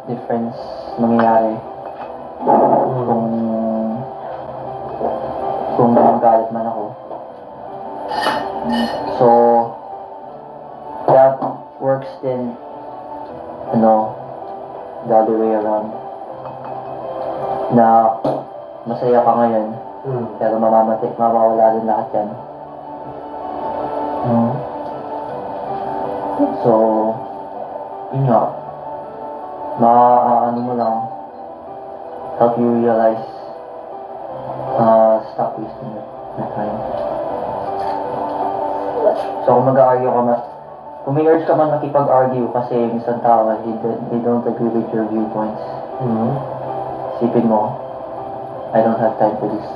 difference mangyayari kung magalit man ako. So, that works din, the other way around. Na masaya ka ngayon, pero mawawala din lahat yan. So, yun nga, ano mo lang, help you realize, stop wasting your time. So, kung mag-argue ka kung may urge ka man makipag-argue kasi minsan tao, they don't agree with your viewpoints. Isipin mo, I don't have time for this.